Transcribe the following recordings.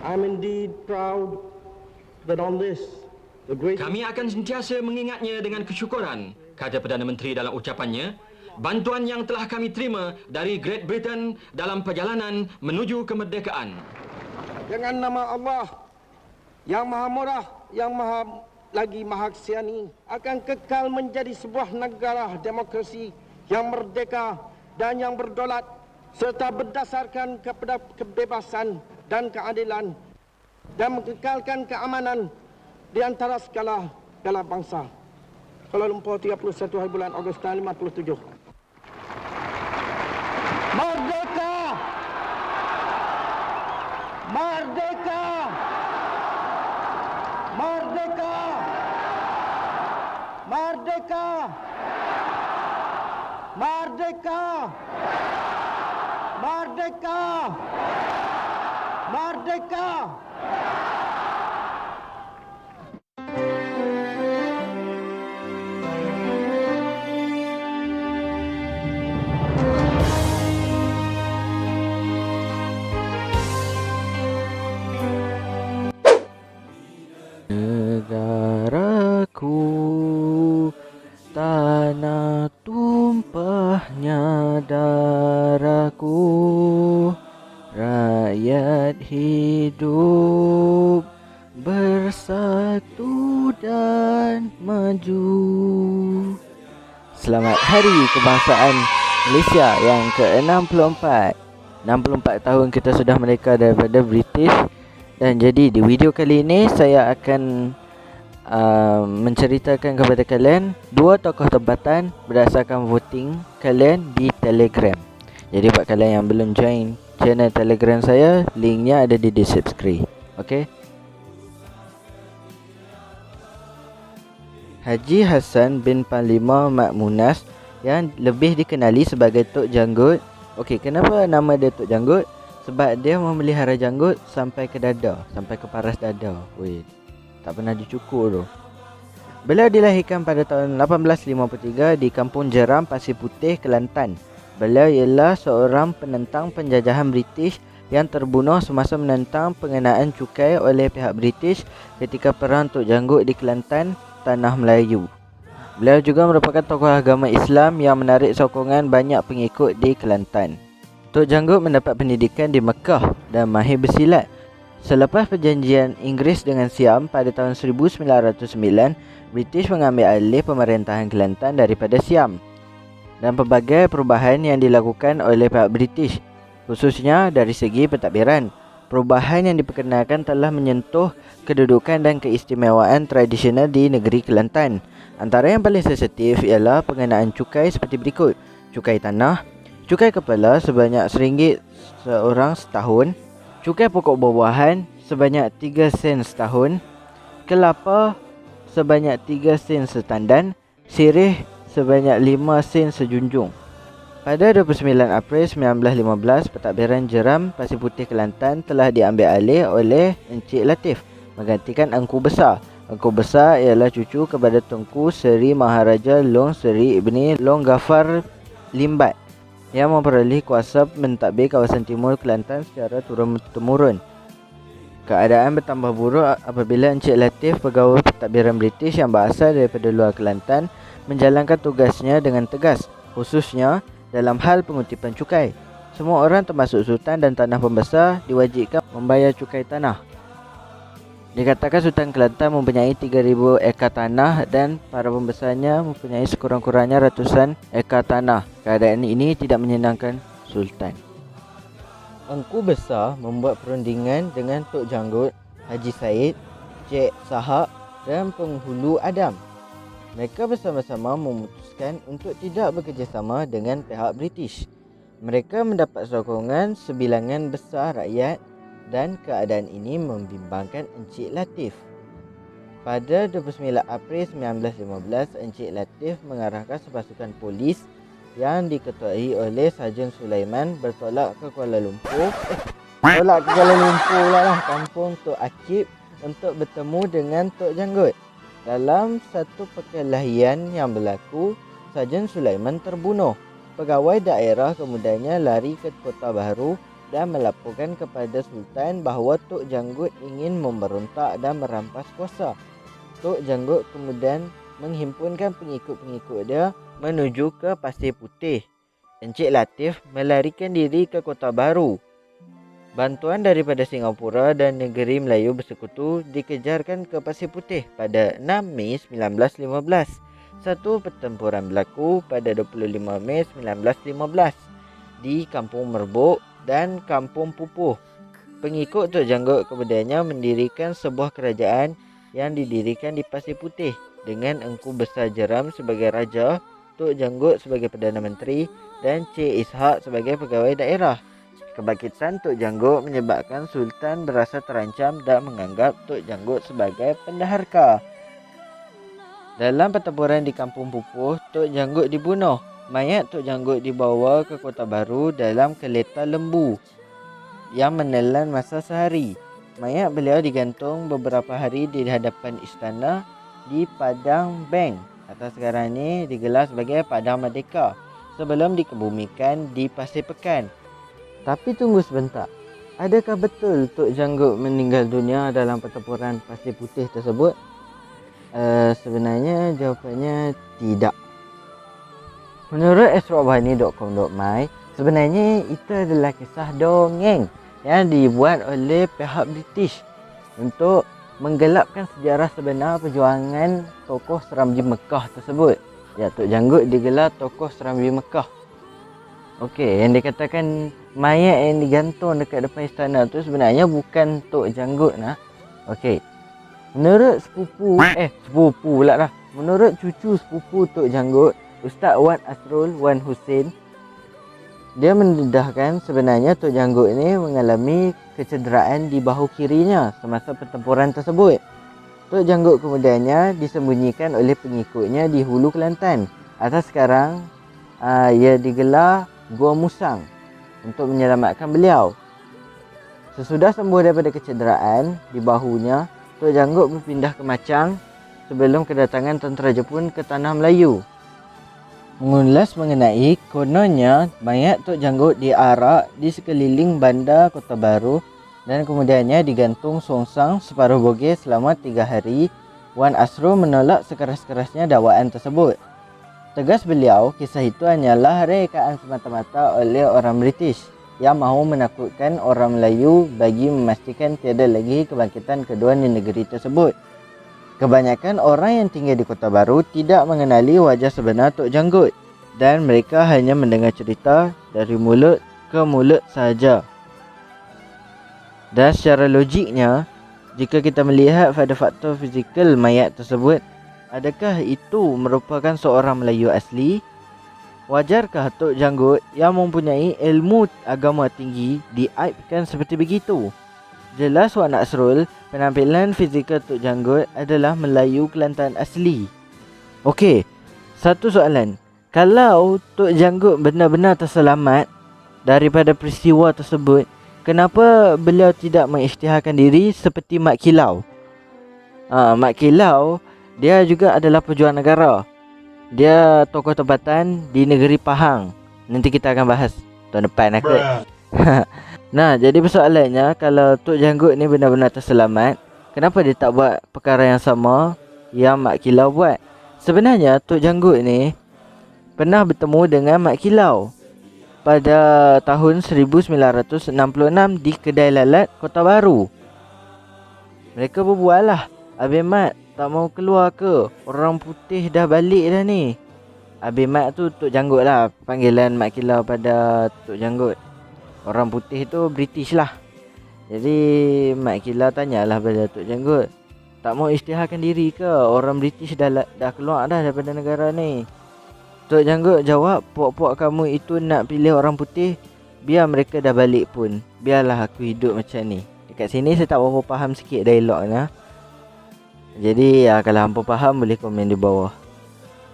I'm indeed proud that on this, the great... Kami akan sentiasa mengingatnya dengan kesyukuran, kata Perdana Menteri dalam ucapannya, bantuan yang telah kami terima dari Great Britain dalam perjalanan menuju kemerdekaan. Dengan nama Allah yang Maha Murah, yang Maha Kasiani, akan kekal menjadi sebuah negara demokrasi yang merdeka dan yang berdaulat serta berdasarkan kepada kebebasan dan keadilan dan mengekalkan keamanan di antara segala bangsa. Kuala Lumpur, 31 hari bulan Ogos tahun 57. Merdeka! Merdeka! Merdeka! Merdeka! Merdeka! Merdeka! Merdeka! Negaraku, tanah tumpahnya darahku, rakyat hidup bersatu dan maju. Selamat Hari Kebangsaan Malaysia yang ke-64. 64 tahun kita sudah merdeka daripada British. Dan jadi di video kali ini saya akan menceritakan kepada kalian dua tokoh tempatan berdasarkan voting kalian di Telegram. Jadi buat kalian yang belum join channel Telegram saya, linknya ada di deskripsi. Okey. Haji Hassan bin Panglima Mat Munas yang lebih dikenali sebagai Tok Janggut. Okey, kenapa nama dia Tok Janggut? Sebab dia memelihara janggut sampai ke dada, sampai ke paras dada. Weh, tak pernah dicukur tu. Beliau dilahirkan pada tahun 1853 di Kampung Jeram, Pasir Putih, Kelantan. Beliau ialah seorang penentang penjajahan British yang terbunuh semasa menentang pengenaan cukai oleh pihak British ketika Perang Tok Janggut di Kelantan, Tanah Melayu. Beliau juga merupakan tokoh agama Islam yang menarik sokongan banyak pengikut di Kelantan. Tok Janggut mendapat pendidikan di Mekah dan mahir bersilat. Selepas perjanjian Inggeris dengan Siam pada tahun 1909, British mengambil alih pemerintahan Kelantan daripada Siam. Dan pelbagai perubahan yang dilakukan oleh pihak British, khususnya dari segi pentadbiran. Perubahan yang diperkenalkan telah menyentuh kedudukan dan keistimewaan tradisional di negeri Kelantan. Antara yang paling sensitif ialah pengenaan cukai seperti berikut: cukai tanah, cukai kepala sebanyak RM1 seorang setahun, cukai pokok buah-buahan sebanyak 3 sen setahun, kelapa sebanyak 3 sen setandan, sirih sebanyak 5 sen sejunjung. Pada 29 April 1915, pentadbiran Jeram, Pasir Putih, Kelantan telah diambil alih oleh Encik Latif menggantikan Engku Besar. Engku Besar ialah cucu kepada Tunku Seri Maharaja Long Seri Ibni Long Ghaffar Limbat yang memperoleh kuasa mentadbir kawasan timur Kelantan secara turun-temurun. Keadaan bertambah buruk apabila Encik Latif, pegawai pentadbiran British yang berasal daripada luar Kelantan, menjalankan tugasnya dengan tegas, khususnya dalam hal pengutipan cukai. Semua orang termasuk Sultan dan Tanah Pembesar diwajibkan membayar cukai tanah. Dikatakan Sultan Kelantan mempunyai 3,000 ekar tanah dan para pembesarnya mempunyai sekurang-kurangnya ratusan ekar tanah. Keadaan ini tidak menyenangkan Sultan. Engku Besar membuat perundingan dengan Tok Janggut, Haji Said, Cik Sahak dan Penghulu Adam. Mereka bersama-sama memutuskan untuk tidak bekerjasama dengan pihak British. Mereka mendapat sokongan sebilangan besar rakyat dan keadaan ini membimbangkan Encik Latif. Pada 29 April 1915, Encik Latif mengarahkan sepasukan polis yang diketuai oleh Sarjan Sulaiman bertolak ke Kuala Lumpur. Kampung Tok Akib untuk bertemu dengan Tok Janggut. Dalam satu perkelahian yang berlaku, Sarjan Sulaiman terbunuh. Pegawai daerah kemudiannya lari ke Kota Baru dan melaporkan kepada Sultan bahawa Tok Janggut ingin memberontak dan merampas kuasa. Tok Janggut kemudian menghimpunkan pengikut-pengikut dia menuju ke Pasir Putih. Encik Latif melarikan diri ke Kota Baru. Bantuan daripada Singapura dan negeri Melayu bersekutu dikejarkan ke Pasir Putih pada 6 Mei 1915. Satu pertempuran berlaku pada 25 Mei 1915 di Kampung Merbuk dan Kampung Pupuh. Pengikut Tok Janggut kemudiannya mendirikan sebuah kerajaan yang didirikan di Pasir Putih dengan Engku Besar Jeram sebagai raja, Tok Janggut sebagai Perdana Menteri dan Cik Ishak sebagai pegawai daerah. Kebangkitan Tok Janggut menyebabkan Sultan berasa terancam dan menganggap Tok Janggut sebagai pendaharka. Dalam pertempuran di Kampung Pupuh, Tok Janggut dibunuh. Mayat Tok Janggut dibawa ke Kota Baru dalam kereta lembu yang menelan masa sehari. Mayat beliau digantung beberapa hari di hadapan istana di Padang Bank atau sekarang ini digelar sebagai Padang Merdeka sebelum dikebumikan di Pasir Pekan. Tapi tunggu sebentar. Adakah betul Tok Janggut meninggal dunia dalam pertempuran Pasir Putih tersebut? Sebenarnya jawapannya tidak. Menurut asrobani.com.my, sebenarnya itu adalah kisah dongeng yang dibuat oleh pihak British untuk menggelapkan sejarah sebenar perjuangan tokoh Serambi Mekah tersebut. Ya, Tok Janggut digelar tokoh Serambi Mekah. Okey, yang dikatakan mayat yang digantung dekat depan istana tu sebenarnya bukan Tok Janggut nah. Okey. Menurut sepupu pula lah. Menurut cucu sepupu Tok Janggut, Ustaz Wan Asrul Wan Hussein, dia mendedahkan sebenarnya Tok Janggut ini mengalami kecederaan di bahu kirinya semasa pertempuran tersebut. Tok Janggut kemudiannya disembunyikan oleh pengikutnya di Hulu Kelantan. Atau sekarang ia digelar Gua Musang untuk menyelamatkan beliau. Sesudah sembuh daripada kecederaan di bahunya, Tok Janggut berpindah ke Macang sebelum kedatangan tentera Jepun ke Tanah Melayu. Mengulas mengenai kononnya mayat Tok Janggut diarak di sekeliling bandar Kota Baru dan kemudiannya digantung songsang separuh bogeh selama 3 hari, Wan Asrul menolak sekeras-kerasnya dakwaan tersebut. Tegas beliau, kisah itu hanyalah rekaan semata-mata oleh orang British yang mahu menakutkan orang Melayu bagi memastikan tiada lagi kebangkitan kedua di negeri tersebut. Kebanyakan orang yang tinggal di Kota Baru tidak mengenali wajah sebenar Tok Janggut dan mereka hanya mendengar cerita dari mulut ke mulut sahaja. Dan secara logiknya, jika kita melihat pada faktor fizikal mayat tersebut, adakah itu merupakan seorang Melayu asli? Wajarkah Tok Janggut yang mempunyai ilmu agama tinggi diaibkan seperti begitu? Jelas Wan Asrul, penampilan fizikal Tok Janggut adalah Melayu Kelantan asli. Okey, satu soalan. Kalau Tok Janggut benar-benar terselamat daripada peristiwa tersebut, kenapa beliau tidak mengisytiharkan diri seperti Mat Kilau? Mat Kilau, dia juga adalah pejuang negara. Dia tokoh tempatan di negeri Pahang. Nanti kita akan bahas tahun depan aku. Nah, jadi persoalannya, kalau Tok Janggut ni benar-benar terselamat, kenapa dia tak buat perkara yang sama yang Mat Kilau buat? Sebenarnya Tok Janggut ni pernah bertemu dengan Mat Kilau pada tahun 1966 di Kedai Lalat Kota Baru. Mereka berbual lah, Abang Mat tak mau keluar ke? Orang putih dah balik dah ni. Abang Mat tu Tok Janggut lah, panggilan Mat Kilau pada Tok Janggut. Orang putih tu British lah. Jadi Mat Kilau tanyalah pada Tok Janggut, tak mau isytiharkan diri ke? Orang British dah keluar dah daripada negara ni. Tok Janggut jawab, puak-puak kamu itu nak pilih orang putih, biar mereka dah balik pun, biarlah aku hidup macam ni. Dekat sini saya tak berapa faham sikit dialognya. Jadi kalau hampa faham boleh komen di bawah.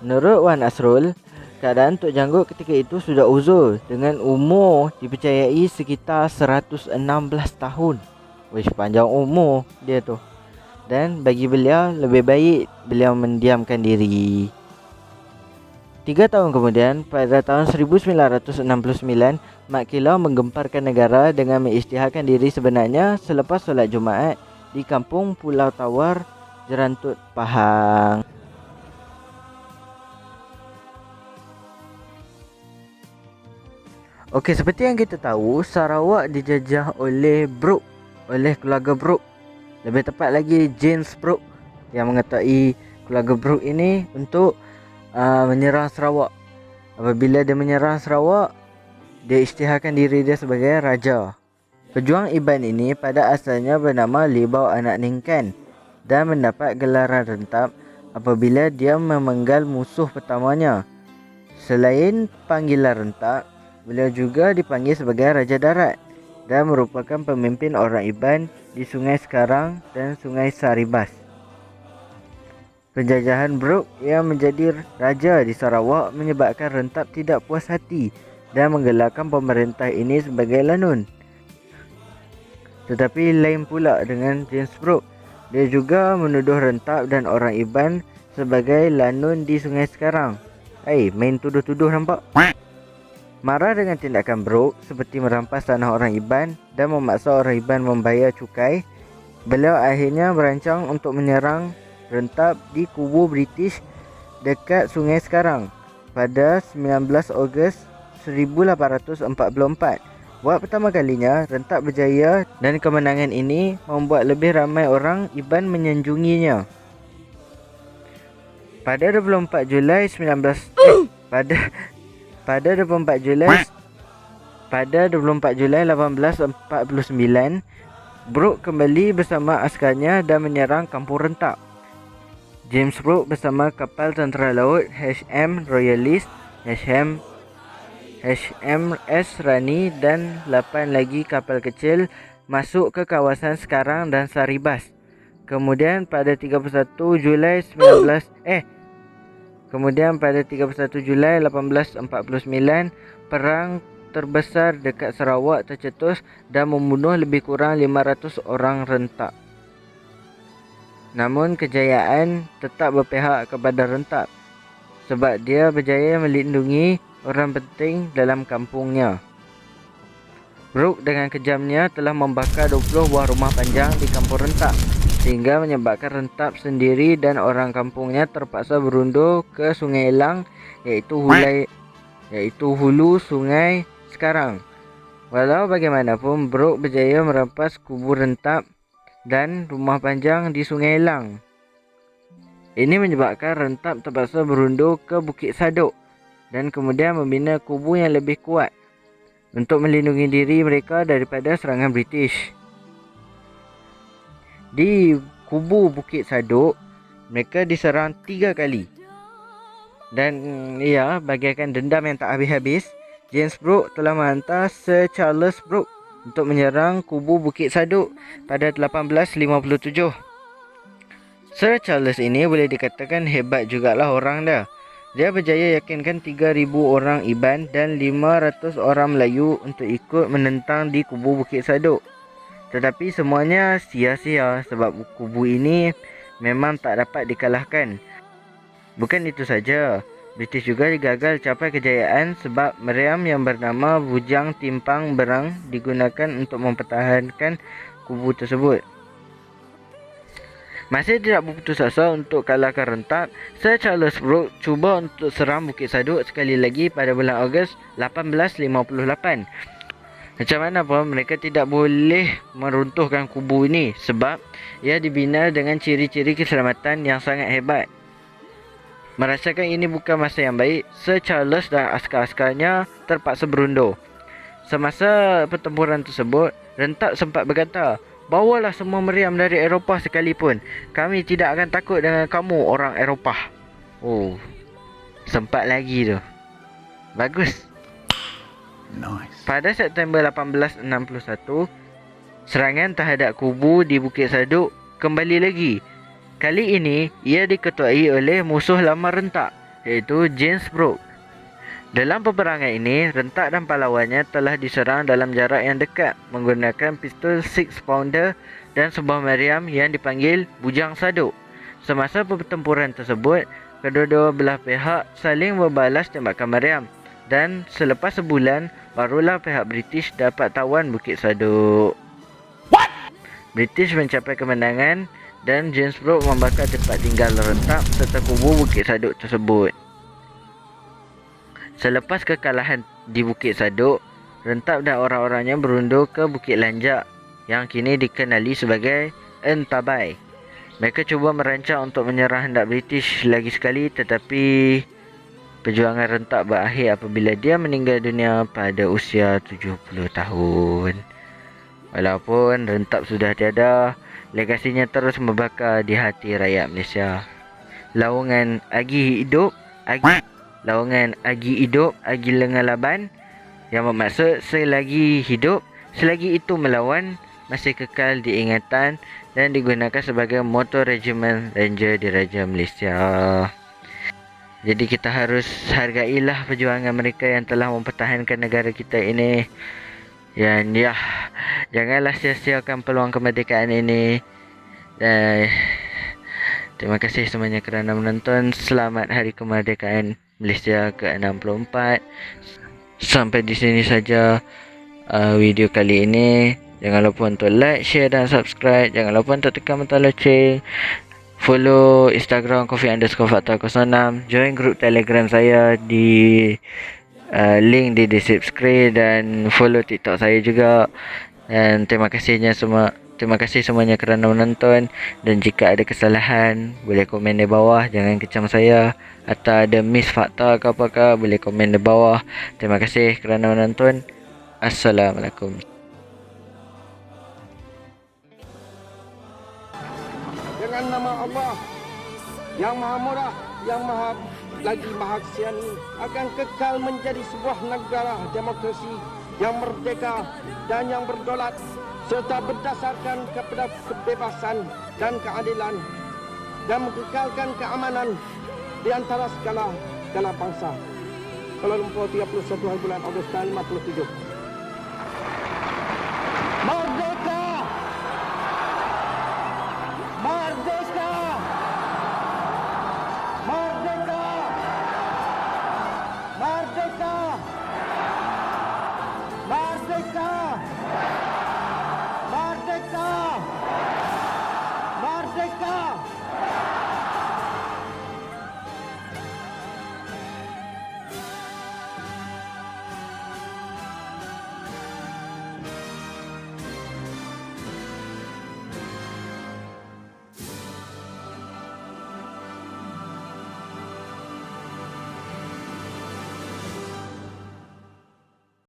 Menurut Wan Asrul, keadaan Tok Janggut ketika itu sudah uzur dengan umur dipercayai sekitar 116 tahun. Wih, panjang umur dia tu. Dan bagi beliau lebih baik beliau mendiamkan diri. 3 tahun kemudian, pada tahun 1969, Mat Kilau menggemparkan negara dengan mengisytiharkan diri sebenarnya selepas solat Jumaat di kampung Pulau Tawar, Jerantut, Pahang. Okey, seperti yang kita tahu, Sarawak dijajah oleh Brooke, oleh keluarga Brooke. Lebih tepat lagi James Brooke yang mengetahui keluarga Brooke ini untuk menyerang Sarawak. Apabila dia menyerang Sarawak, dia isytiharkan diri dia sebagai raja. Pejuang Iban ini pada asalnya bernama Libau Anak Ningkan dan mendapat gelaran rentap apabila dia memenggal musuh pertamanya. Selain panggilan rentap, beliau juga dipanggil sebagai Raja Darat dan merupakan pemimpin orang Iban di Sungai Sekarang dan Sungai Saribas. Penjajahan Brooke yang menjadi raja di Sarawak menyebabkan Rentap tidak puas hati dan menggelarkan pemerintah ini sebagai lanun. Tetapi lain pula dengan James Brooke. Dia juga menuduh Rentap dan orang Iban sebagai lanun di Sungai Sekarang. Main tuduh-tuduh nampak? Marah dengan tindakan Brooke seperti merampas tanah orang Iban dan memaksa orang Iban membayar cukai, beliau akhirnya berancang untuk menyerang Rentap di kubu British dekat Sungai Sekarang pada 19 Ogos 1844. Buat pertama kalinya, Rentap berjaya dan kemenangan ini membuat lebih ramai orang Iban menyanjunginya. Pada 24 Julai 1849, Brooke kembali bersama askarnya dan menyerang kampung Rentap. James Brooke bersama kapal tentera laut HM Royalist, HMS Rani dan 8 lagi kapal kecil masuk ke kawasan Sekarang dan Saribas. Kemudian pada 31 Julai 1849, perang terbesar dekat Sarawak tercetus dan membunuh lebih kurang 500 orang Rentap. Namun kejayaan tetap berpihak kepada Rentap sebab dia berjaya melindungi orang penting dalam kampungnya. Brooke dengan kejamnya telah membakar 20 buah rumah panjang di kampung Rentap sehingga menyebabkan Rentap sendiri dan orang kampungnya terpaksa berundur ke Sungai Elang iaitu hulu Sungai Sekarang. Walau bagaimanapun, Brooke berjaya merampas kubu Rentap dan rumah panjang di Sungai Elang. Ini menyebabkan Rentap terpaksa berundur ke Bukit Saduk dan kemudian membina kubu yang lebih kuat untuk melindungi diri mereka daripada serangan British. Di kubu Bukit Saduk, mereka diserang 3 kali. Dan bagaikan dendam yang tak habis-habis, James Brooke telah menghantar Sir Charles Brooke untuk menyerang kubu Bukit Saduk pada 1857. Sir Charles ini boleh dikatakan hebat jugalah orang dah. Dia berjaya yakinkan 3,000 orang Iban dan 500 orang Melayu untuk ikut menentang di kubu Bukit Saduk. Tetapi semuanya sia-sia sebab kubu ini memang tak dapat dikalahkan. Bukan itu saja, British juga gagal capai kejayaan sebab meriam yang bernama Bujang Timpang Berang digunakan untuk mempertahankan kubu tersebut. Masih tidak berputus asa untuk kalahkan Rentap, Sir Charles Brooke cuba untuk serang Bukit Saduk sekali lagi pada bulan Ogos 1858. Macam mana pun mereka tidak boleh meruntuhkan kubu ini sebab ia dibina dengan ciri-ciri keselamatan yang sangat hebat. Merasakan ini bukan masa yang baik, Sir Charles dan askar-askarnya terpaksa berundur. Semasa pertempuran tersebut, Rentap sempat berkata, "Bawalah semua meriam dari Eropah sekalipun. Kami tidak akan takut dengan kamu orang Eropah." Oh, sempat lagi tu. Bagus. Nice. Pada September 1861, serangan terhadap kubu di Bukit Saduk kembali lagi. Kali ini, ia diketuai oleh musuh lama Rentap, iaitu James Brooke. Dalam peperangan ini, Rentap dan pahlawannya telah diserang dalam jarak yang dekat menggunakan pistol 6 pounder dan sebuah meriam yang dipanggil Bujang Saduk. Semasa pertempuran tersebut, kedua-dua belah pihak saling membalas tembakan meriam dan selepas sebulan barulah pihak British dapat tawan Bukit Saduk. British mencapai kemenangan dan James Brooke membakar tempat tinggal Rentap serta kubur Bukit Saduk tersebut. Selepas kekalahan di Bukit Saduk, Rentap dan orang-orangnya berundur ke Bukit Lanjak yang kini dikenali sebagai Entabai. Mereka cuba merancang untuk menyerang hendak British lagi sekali, tetapi perjuangan Rentap berakhir apabila dia meninggal dunia pada usia 70 tahun. Walaupun Rentap sudah tiada, legasinya terus membakar di hati rakyat Malaysia. Lawangan Agi hidup, Agi Lengan Laban, yang bermaksud selagi hidup, selagi itu melawan, masih kekal diingatan dan digunakan sebagai moto Regimen Ranger Diraja Malaysia. Jadi kita harus hargailah perjuangan mereka yang telah mempertahankan negara kita ini. Dan ya, janganlah sia-siakan peluang kemerdekaan ini. Dan terima kasih semuanya kerana menonton. Selamat Hari Kemerdekaan Malaysia ke-64. Sampai di sini saja video kali ini. Jangan lupa untuk like, share dan subscribe. Jangan lupa untuk tekan butang loceng. Follow Instagram coffee_fakta06. Join grup Telegram saya di link di deskripsi, dan follow TikTok saya juga. Dan terima kasih semuanya kerana menonton. Dan jika ada kesalahan, boleh komen di bawah. Jangan kecam saya. Atau ada miss fakta ke apakah, boleh komen di bawah. Terima kasih kerana menonton. Assalamualaikum. Dengan nama Allah yang Maha Murah, yang Maha lagi Maha Kasiani, akan kekal menjadi sebuah negara demokrasi yang merdeka dan yang berdaulat, serta berdasarkan kepada kebebasan dan keadilan, dan mengekalkan keamanan di antara segala bangsa. Kuala Lumpur 31 bulan Ogos tahun 57.